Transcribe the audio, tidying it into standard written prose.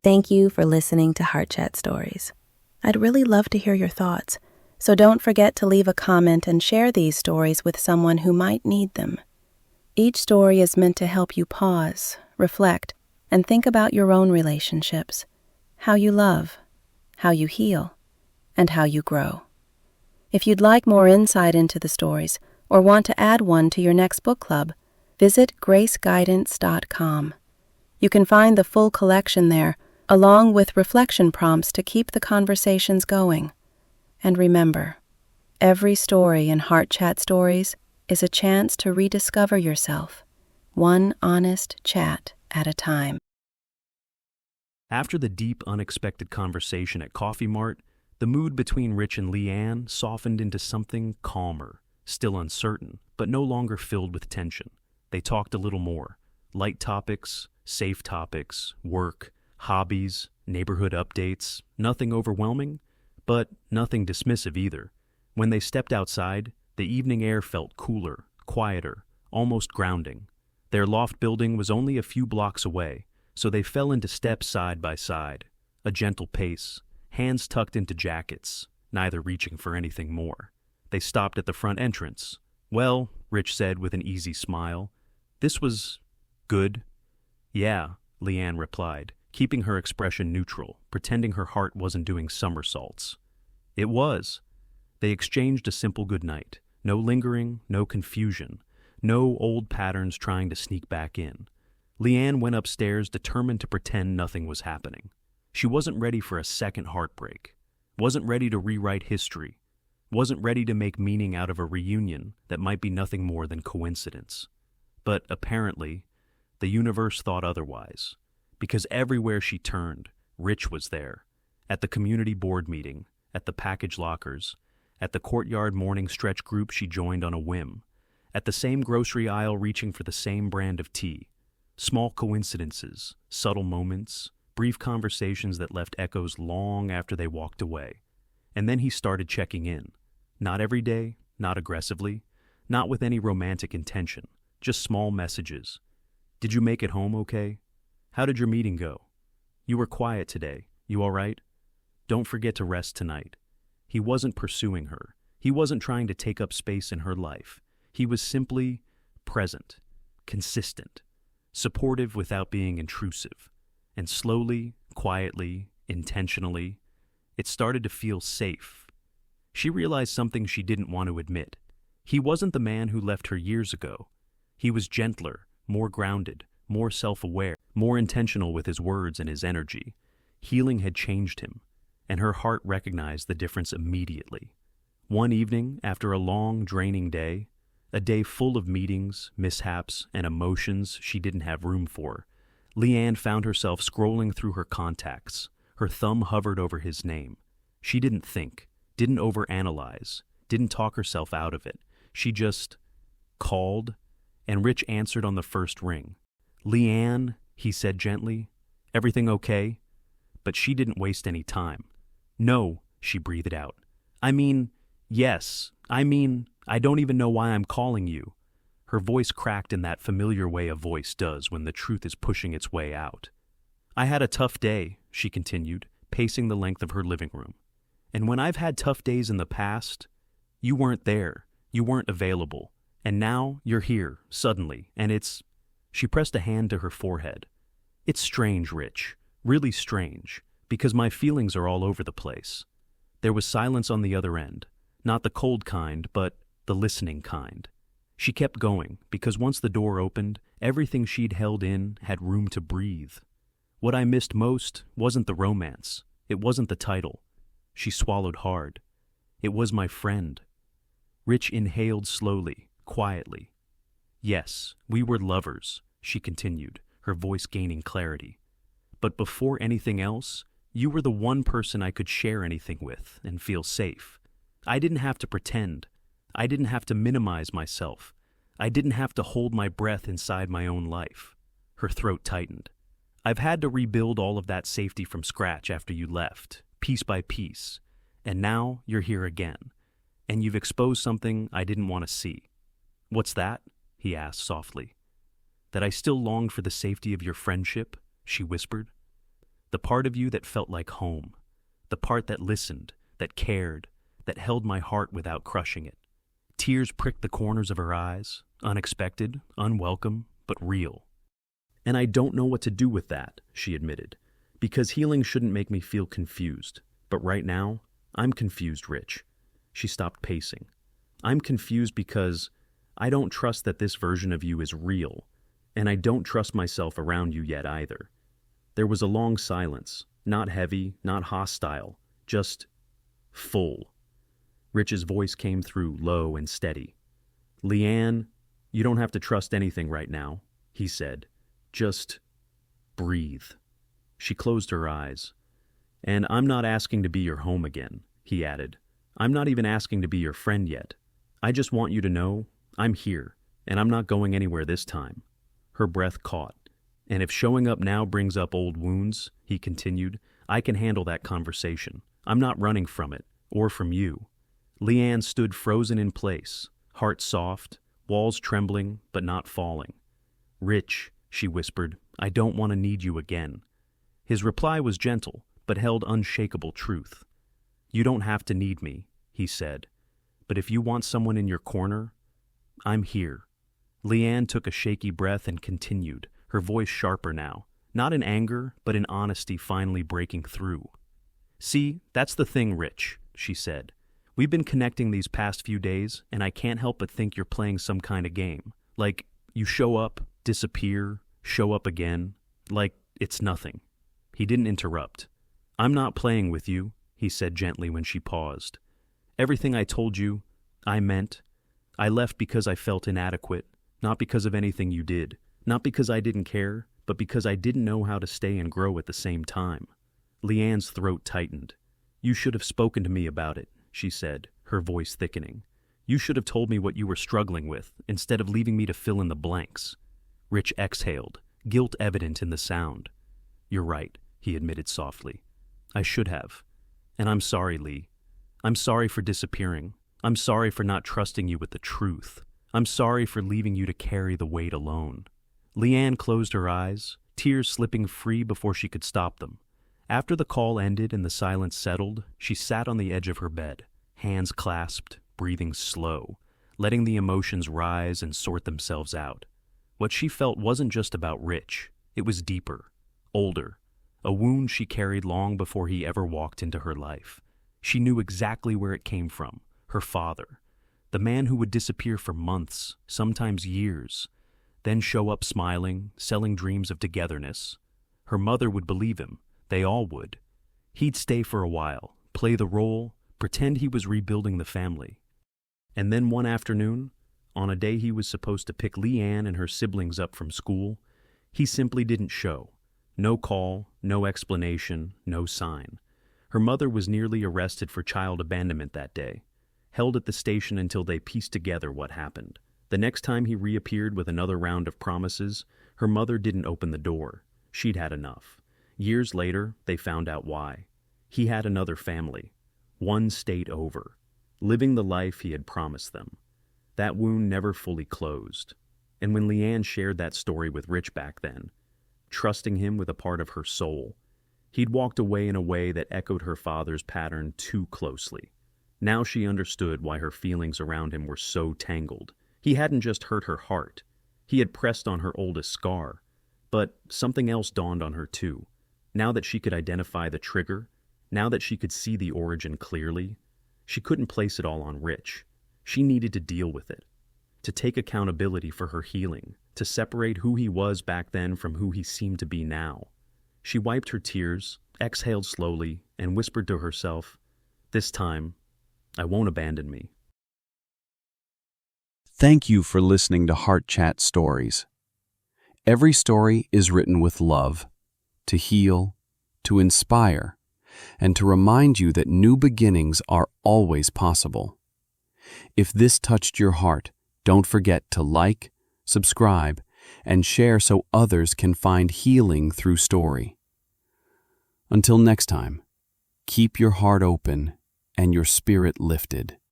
Thank you for listening to Heart Chat Stories. I'd really love to hear your thoughts, so don't forget to leave a comment and share these stories with someone who might need them. Each story is meant to help you pause, reflect, and think about your own relationships, how you love, how you heal, and how you grow. If you'd like more insight into the stories or want to add one to your next book club, visit graceguidance.com. You can find the full collection there, along with reflection prompts to keep the conversations going. And remember, every story in Heart Chat Stories is a chance to rediscover yourself, one honest chat at a time. After the deep, unexpected conversation at Coffee Mart, the mood between Rich and Leann softened into something calmer, still uncertain, but no longer filled with tension. They talked a little more. Light topics, safe topics, work, hobbies, neighborhood updates, nothing overwhelming, but nothing dismissive either. When they stepped outside, the evening air felt cooler, quieter, almost grounding. Their loft building was only a few blocks away, so they fell into step side by side, a gentle pace, hands tucked into jackets, neither reaching for anything more. They stopped at the front entrance. "Well," Rich said with an easy smile, "this was good." "Yeah," Leann replied, keeping her expression neutral, pretending her heart wasn't doing somersaults. "It was." They exchanged a simple goodnight. No lingering, no confusion, no old patterns trying to sneak back in. Leann went upstairs determined to pretend nothing was happening. She wasn't ready for a second heartbreak, wasn't ready to rewrite history, wasn't ready to make meaning out of a reunion that might be nothing more than coincidence. But apparently, the universe thought otherwise, because everywhere she turned, Rich was there. At the community board meeting, at the package lockers, at the courtyard morning stretch group she joined on a whim, at the same grocery aisle reaching for the same brand of tea. Small coincidences, subtle moments, brief conversations that left echoes long after they walked away. And then he started checking in. Not every day, not aggressively, not with any romantic intention, just small messages. "Did you make it home okay? How did your meeting go? You were quiet today. You all right? Don't forget to rest tonight." He wasn't pursuing her. He wasn't trying to take up space in her life. He was simply present, consistent, supportive without being intrusive. And slowly, quietly, intentionally, it started to feel safe. She realized something she didn't want to admit. He wasn't the man who left her years ago. He was gentler, more grounded, more self-aware, more intentional with his words and his energy. Healing had changed him, and her heart recognized the difference immediately. One evening, after a long, draining day, a day full of meetings, mishaps, and emotions she didn't have room for, Leann found herself scrolling through her contacts. Her thumb hovered over his name. She didn't think, didn't overanalyze, didn't talk herself out of it. She just called, and Rich answered on the first ring. "Leann," he said gently, "everything okay?" But she didn't waste any time. "No," she breathed out. Yes. I don't even know why I'm calling you." Her voice cracked in that familiar way a voice does when the truth is pushing its way out. "I had a tough day," she continued, pacing the length of her living room. "And when I've had tough days in the past, you weren't there, you weren't available. And now you're here, suddenly, and it's..." She pressed a hand to her forehead. "It's strange, Rich, really strange, because my feelings are all over the place." There was silence on the other end, not the cold kind, but the listening kind. She kept going, because once the door opened, everything she'd held in had room to breathe. What I missed most wasn't the romance. It wasn't the title. She swallowed hard. It was my friend. Rich inhaled slowly, quietly. "Yes, we were lovers," she continued, her voice gaining clarity. "But before anything else, you were the one person I could share anything with and feel safe. I didn't have to pretend. I didn't have to minimize myself. I didn't have to hold my breath inside my own life." Her throat tightened. "I've had to rebuild all of that safety from scratch after you left, piece by piece. And now you're here again. And you've exposed something I didn't want to see." "What's that?" he asked softly. "That I still longed for the safety of your friendship," she whispered. The part of you that felt like home. The part that listened, that cared, that held my heart without crushing it. Tears pricked the corners of her eyes, unexpected, unwelcome, but real. And I don't know what to do with that, she admitted, because healing shouldn't make me feel confused. But right now, I'm confused, Rich. She stopped pacing. I'm confused because I don't trust that this version of you is real, and I don't trust myself around you yet either. There was a long silence, not heavy, not hostile, just full. Rich's voice came through low and steady. Leann, you don't have to trust anything right now, he said. Just breathe. She closed her eyes. And I'm not asking to be your home again, he added. I'm not even asking to be your friend yet. I just want you to know I'm here, and I'm not going anywhere this time. Her breath caught. And if showing up now brings up old wounds, he continued, I can handle that conversation. I'm not running from it, or from you. Leann stood frozen in place, heart soft, walls trembling but not falling. Rich, she whispered, I don't want to need you again. His reply was gentle, but held unshakable truth. You don't have to need me, he said. But if you want someone in your corner, I'm here. Leann took a shaky breath and continued, her voice sharper now, not in anger, but in honesty finally breaking through. See, that's the thing, Rich, she said. We've been connecting these past few days, and I can't help but think you're playing some kind of game. Like, you show up, disappear, show up again, like it's nothing. He didn't interrupt. I'm not playing with you, he said gently when she paused. Everything I told you, I meant. I left because I felt inadequate, not because of anything you did, not because I didn't care, but because I didn't know how to stay and grow at the same time. Leann's throat tightened. You should have spoken to me about it, she said, her voice thickening. You should have told me what you were struggling with, instead of leaving me to fill in the blanks. Rich exhaled, guilt evident in the sound. You're right, he admitted softly. I should have. And I'm sorry, Lee. I'm sorry for disappearing. I'm sorry for not trusting you with the truth. I'm sorry for leaving you to carry the weight alone. Leann closed her eyes, tears slipping free before she could stop them. After the call ended and the silence settled, she sat on the edge of her bed, hands clasped, breathing slow, letting the emotions rise and sort themselves out. What she felt wasn't just about Rich. It was deeper, older, a wound she carried long before he ever walked into her life. She knew exactly where it came from, her father, the man who would disappear for months, sometimes years, then show up smiling, selling dreams of togetherness. Her mother would believe him. They all would. He'd stay for a while, play the role, pretend he was rebuilding the family. And then one afternoon, on a day he was supposed to pick Leann and her siblings up from school, he simply didn't show. No call, no explanation, no sign. Her mother was nearly arrested for child abandonment that day, held at the station until they pieced together what happened. The next time he reappeared with another round of promises, her mother didn't open the door. She'd had enough. Years later, they found out why. He had another family, one state over, living the life he had promised them. That wound never fully closed. And when Leann shared that story with Rich back then, trusting him with a part of her soul, he'd walked away in a way that echoed her father's pattern too closely. Now she understood why her feelings around him were so tangled. He hadn't just hurt her heart. He had pressed on her oldest scar. But something else dawned on her too. Now that she could identify the trigger, now that she could see the origin clearly, she couldn't place it all on Rich. She needed to deal with it, to take accountability for her healing, to separate who he was back then from who he seemed to be now. She wiped her tears, exhaled slowly, and whispered to herself, "This time, I won't abandon me." Thank you for listening to Heart Chat Stories. Every story is written with love, to heal, to inspire, and to remind you that new beginnings are always possible. If this touched your heart, don't forget to like, subscribe, and share so others can find healing through story. Until next time, keep your heart open and your spirit lifted.